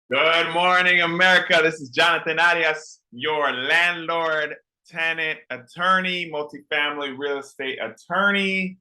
Good morning, America. This is Jonathan Arias, your landlord, tenant, attorney, multifamily real estate attorney,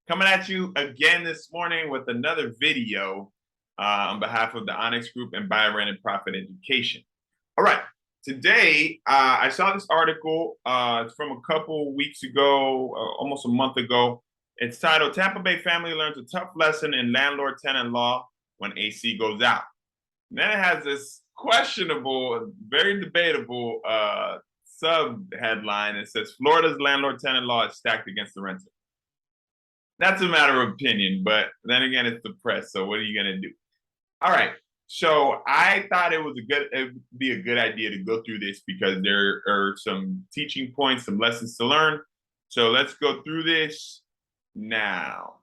coming at you again this morning with another video on behalf of the Onyx Group and Buy, Rent, and Profit Education. All right, today I saw this article. It's from a couple weeks ago, almost a month ago. It's titled, Tampa Bay Family Learns a Tough Lesson in Landlord-Tenant Law When AC Goes Out. And then it has this questionable, very debatable sub-headline. It says, Florida's landlord-tenant law is stacked against the renter. That's a matter of opinion, but then again, it's the press, so what are you going to do? All right, so I thought it would be a good idea to go through this because there are some teaching points, some lessons to learn. So let's go through this now.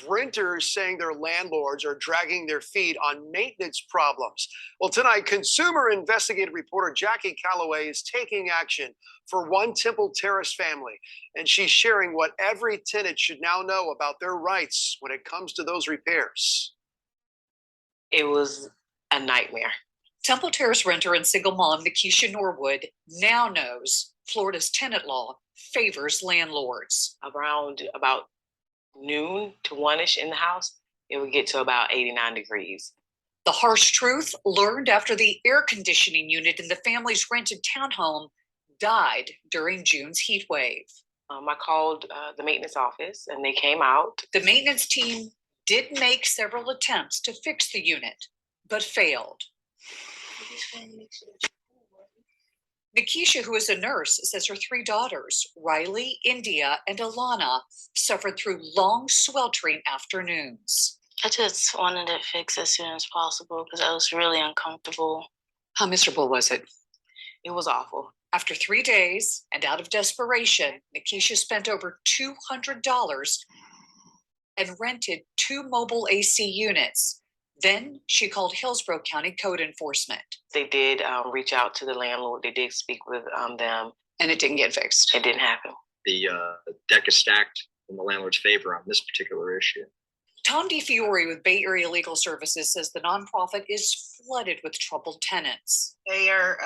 Renters saying their landlords are dragging their feet on maintenance problems. Well, tonight, consumer investigative reporter Jackie Calloway is taking action for one Temple Terrace family, and she's sharing what every tenant should now know about their rights when it comes to those repairs. It was a nightmare. Temple Terrace renter and single mom Nikisha Norwood now knows Florida's tenant law favors landlords. Around about noon to 1-ish in the house, it would get to about 89 degrees. The harsh truth learned after the air conditioning unit in the family's rented townhome died during June's heat wave. I called the maintenance office and they came out. The maintenance team did make several attempts to fix the unit, but failed. Nikisha, who is a nurse, says her 3 daughters, Riley, India, and Alana, suffered through long, sweltering afternoons. I just wanted it fixed as soon as possible because I was really uncomfortable. How miserable was it? It was awful. After 3 days and out of desperation, Nikisha spent over $200 and rented 2 mobile AC units. Then she called Hillsborough County Code Enforcement. They did reach out to the landlord. They did speak with them. And it didn't get fixed. It didn't happen. The deck is stacked in the landlord's favor on this particular issue. Tom DeFiore with Bay Area Legal Services says the nonprofit is flooded with troubled tenants. They are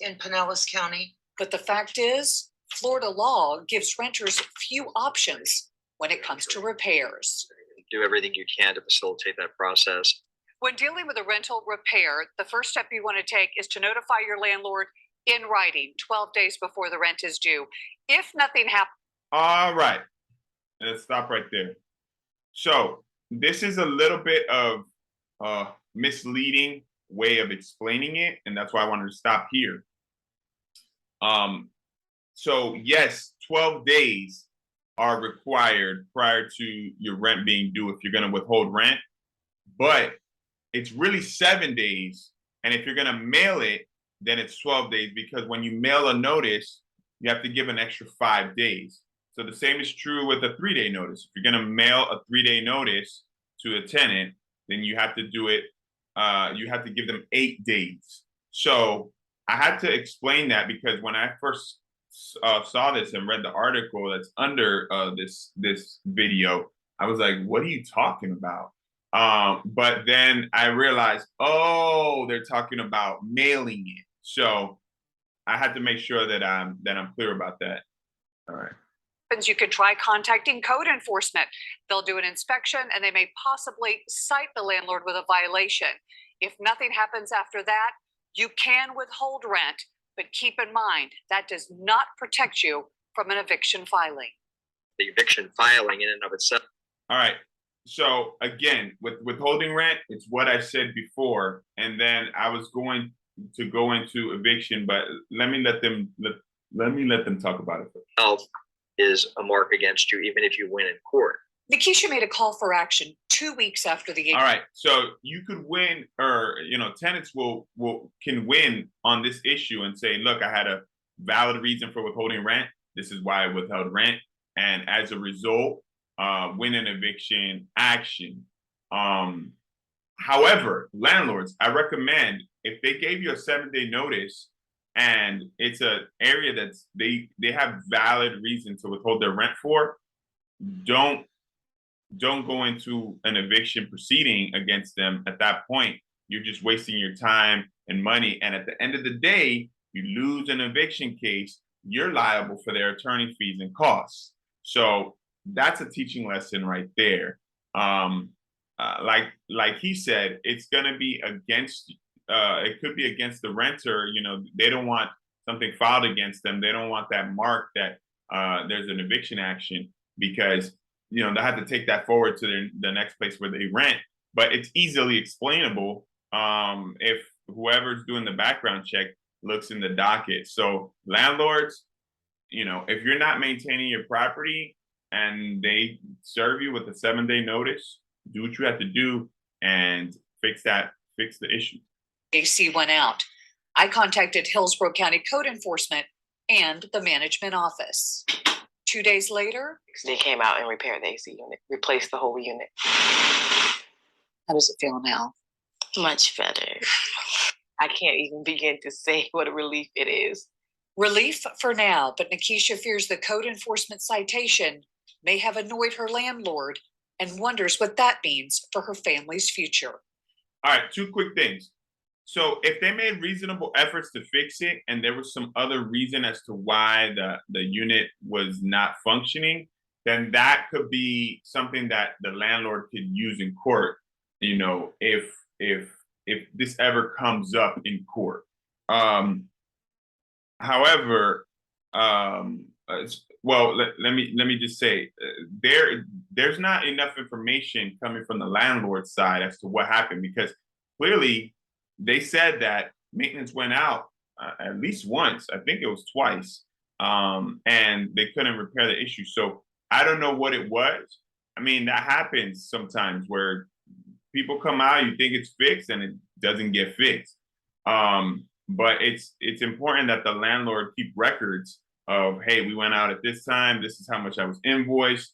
in Pinellas County. But the fact is, Florida law gives renters few options when it comes to repairs. Do everything you can to facilitate that process. When dealing with a rental repair, the first step you want to take is to notify your landlord in writing 12 days before the rent is due. If nothing happens. All right, let's stop right there. So this is a little bit of a misleading way of explaining it, and that's why I wanted to stop here. So yes, 12 days are required prior to your rent being due if you're going to withhold rent, but it's really 7 days. And if you're going to mail it, then it's 12 days, because when you mail a notice, you have to give an extra 5 days. So the same is true with a 3-day notice. If you're going to mail a 3-day notice to a tenant, then you have to do it. You have to give them 8 days. So I had to explain that because when I first saw this and read the article that's under this video, I was like, what are you talking about? But then I realized, oh, they're talking about mailing it. So I had to make sure that I'm clear about that. All right. You could try contacting code enforcement. They'll do an inspection and they may possibly cite the landlord with a violation. If nothing happens after that, you can withhold rent, but keep in mind that does not protect you from an eviction filing. The eviction filing in and of itself. All right. So again, with withholding rent, it's what I said before, and then I was going to go into eviction, but let me let them talk about it first. Health is a mark against you, even if you win in court. Nikisha made a call for action 2 weeks after the. All right, so you could win, or tenants can win on this issue and say, look, I had a valid reason for withholding rent. This is why I withheld rent, and as a result, win an eviction action. However, landlords, I recommend if they gave you a 7-day notice and it's an area that's they have valid reason to withhold their rent for, don't go into an eviction proceeding against them at that point. You're just wasting your time and money. And at the end of the day, you lose an eviction case, you're liable for their attorney fees and costs. So that's a teaching lesson right there. Like he said, it's going to be against. It could be against the renter. You know, they don't want something filed against them. They don't want that mark that there's an eviction action, because you know they have to take that forward to the next place where they rent. But it's easily explainable if whoever's doing the background check looks in the docket. So landlords, you know, if you're not maintaining your property and they serve you with a 7-day notice, do what you have to do and fix the issue. AC went out. I contacted Hillsborough County Code Enforcement and the management office. 2 days later, They came out and repaired the AC unit, replaced the whole unit. how does it feel now? Much better. I can't even begin to say what a relief it is. Relief for now, but Nikisha fears the code enforcement citation may have annoyed her landlord and wonders what that means for her family's future. All right, 2 quick things. So if they made reasonable efforts to fix it and there was some other reason as to why the unit was not functioning, then that could be something that the landlord could use in court, you know, if this ever comes up in court. However, well, let me just say, there's not enough information coming from the landlord side as to what happened, because clearly they said that maintenance went out at least once. I think it was twice, and they couldn't repair the issue. So I don't know what it was. I mean, that happens sometimes where people come out, you think it's fixed, and it doesn't get fixed. But it's important that the landlord keep records of, hey, we went out at this time. This is how much I was invoiced.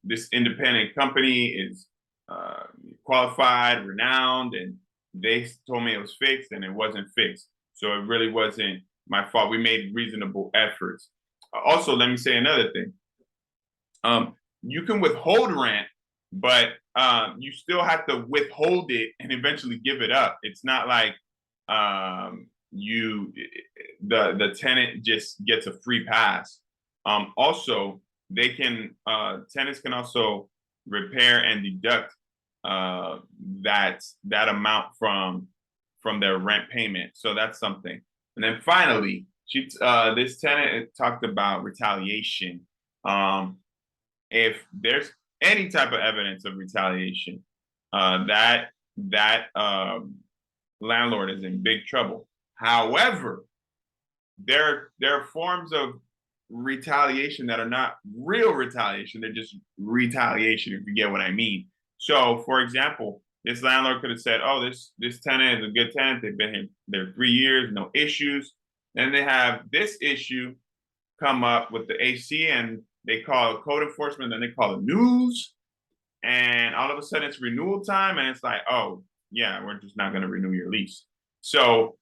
This independent company is qualified, renowned, and they told me it was fixed and it wasn't fixed. So it really wasn't my fault. We made reasonable efforts. Also, let me say another thing. You can withhold rent, but you still have to withhold it and eventually give it up. It's not like the tenant just gets a free pass. Also, they can tenants can also repair and deduct that amount from their rent payment. So that's something. And then finally, this tenant talked about retaliation. If there's any type of evidence of retaliation, that landlord is in big trouble. However, there are forms of retaliation that are not real retaliation. They're just retaliation, if you get what I mean. So, for example, this landlord could have said, "Oh, this tenant is a good tenant. They've been here there 3 years, no issues." Then they have this issue come up with the AC, and they call code enforcement. Then they call the news, and all of a sudden it's renewal time, and it's like, "Oh, yeah, we're just not going to renew your lease." So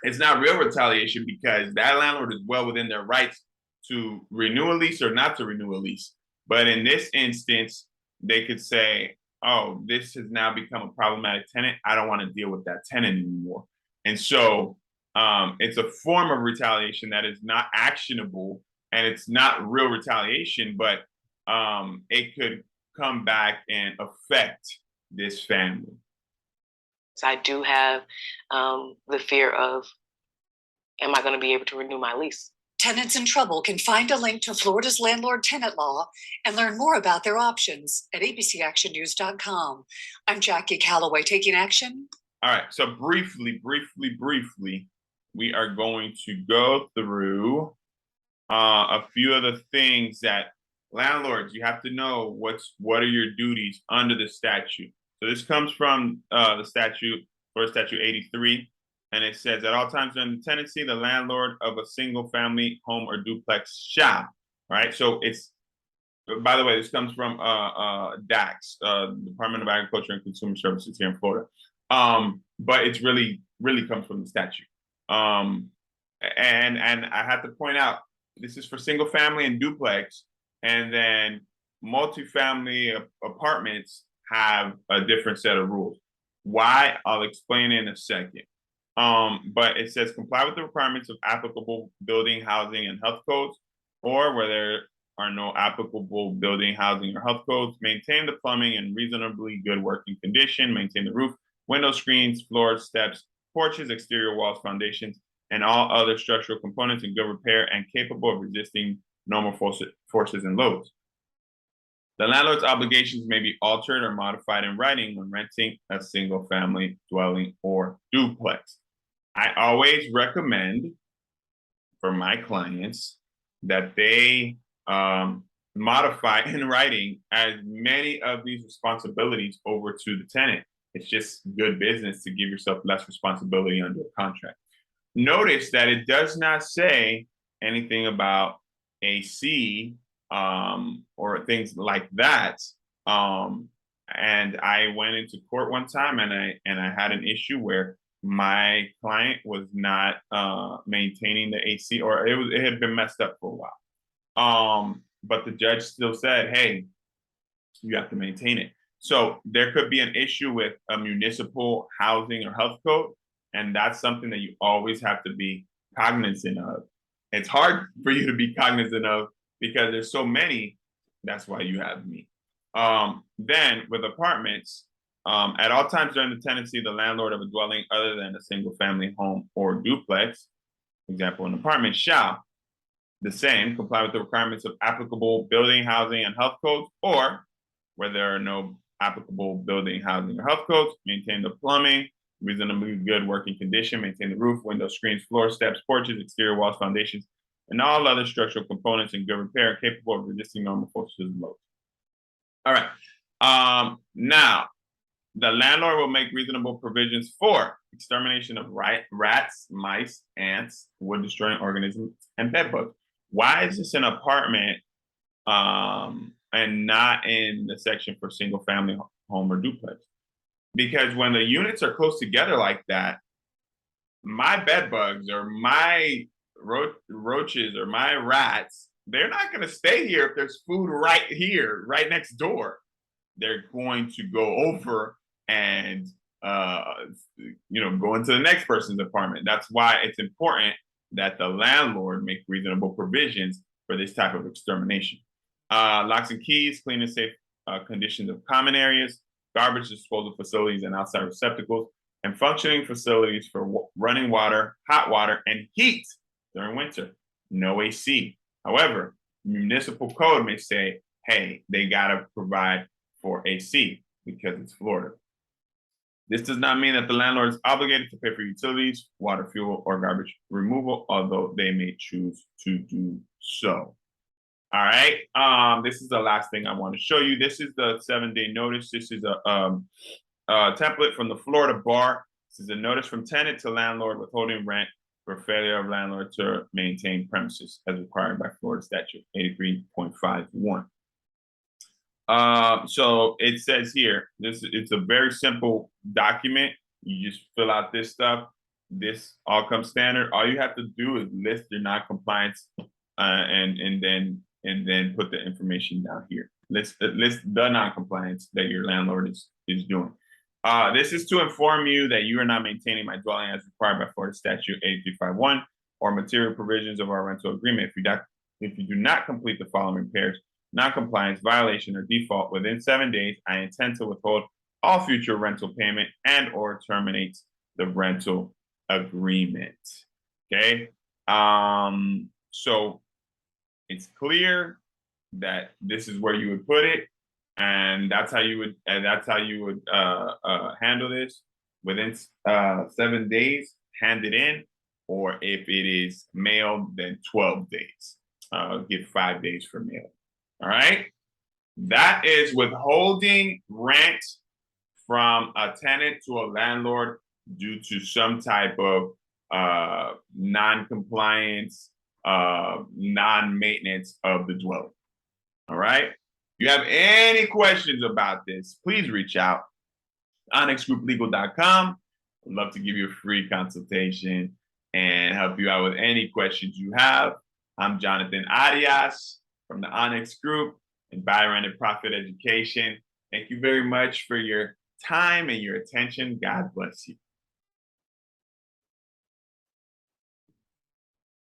it's not real retaliation, because that landlord is well within their rights to renew a lease or not to renew a lease. But in this instance, they could say, "Oh, this has now become a problematic tenant. I don't want to deal with that tenant anymore." And so it's a form of retaliation that is not actionable, and it's not real retaliation, but it could come back and affect this family. So I do have the fear of, am I going to be able to renew my lease? Tenants in trouble can find a link to Florida's landlord tenant law and learn more about their options at abcactionnews.com. I'm Jackie Calloway, taking action. All right, so briefly, we are going to go through a few of the things that landlords, you have to know what are your duties under the statute. So this comes from the statute, Florida Statute 83, and it says, at all times during the tenancy, the landlord of a single family home or duplex shall, right? So it's, by the way, this comes from DAX, Department of Agriculture and Consumer Services here in Florida. But it's really comes from the statute. And I have to point out, this is for single family and duplex. And then multifamily apartments have a different set of rules. Why? I'll explain in a second. But it says comply with the requirements of applicable building, housing, and health codes, or where there are no applicable building, housing, or health codes, maintain the plumbing in reasonably good working condition, maintain the roof, window screens, floors, steps, porches, exterior walls, foundations, and all other structural components in good repair and capable of resisting normal forces and loads. The landlord's obligations may be altered or modified in writing when renting a single family dwelling or duplex. I always recommend for my clients that they modify in writing as many of these responsibilities over to the tenant. It's just good business to give yourself less responsibility under a contract. Notice that it does not say anything about AC or things like that. And I went into court one time and I had an issue where my client was not maintaining the AC, or it had been messed up for a while. But the judge still said, hey, you have to maintain it. So there could be an issue with a municipal housing or health code, and that's something that you always have to be cognizant of. It's hard for you to be cognizant of because there's so many. That's why you have me. Then with apartments, at all times during the tenancy, the landlord of a dwelling other than a single family home or duplex, for example, an apartment, shall the same comply with the requirements of applicable building, housing, and health codes, or where there are no applicable building, housing, or health codes, maintain the plumbing, reasonably good working condition, maintain the roof, windows, screens, floor, steps, porches, exterior walls, foundations, and all other structural components in good repair and capable of resisting normal forces and loads. All right. Now, the landlord will make reasonable provisions for extermination of rats, mice, ants, wood-destroying organisms, and bedbugs. Why is this an apartment and not in the section for single-family home or duplex? Because when the units are close together like that, my bedbugs or my roaches or my rats, they're not going to stay here if there's food right here, right next door. They're going to go over and go into the next person's apartment. That's why it's important that the landlord make reasonable provisions for this type of extermination. Locks and keys, clean and safe conditions of common areas, garbage disposal facilities and outside receptacles, and functioning facilities for running water, hot water, and heat during winter. No AC. However, municipal code may say, hey, they gotta provide for AC because it's Florida. This does not mean that the landlord is obligated to pay for utilities, water, fuel, or garbage removal, although they may choose to do so. All right. This is the last thing I want to show you. This is the 7-day notice. This is a template from the Florida Bar. This is a notice from tenant to landlord withholding rent for failure of landlord to maintain premises as required by Florida Statute 83.51. So it says here, it's a very simple document. You just fill out this stuff. This all comes standard. All you have to do is list your non-compliance and then put the information down here. List the non-compliance that your landlord is doing. This is to inform you that you are not maintaining my dwelling as required by Florida Statute 8351 or material provisions of our rental agreement. If you do not complete the following repairs, non-compliance, violation, or default within 7 days, I intend to withhold all future rental payment and or terminate the rental agreement. Okay. So it's clear that this is where you would put it, and that's how you would handle this. Within 7 days, hand it in, or if it is mailed, then 12 days. Give 5 days for mail. All right. That is withholding rent from a tenant to a landlord due to some type of non-compliance, non-maintenance of the dwelling. All right. If you have any questions about this, please reach out. onyxgrouplegal.com. I'd love to give you a free consultation and help you out with any questions you have. I'm Jonathan Arias. from the Onyx Group and Byron and Profit Education. Thank you very much for your time and your attention. God bless you.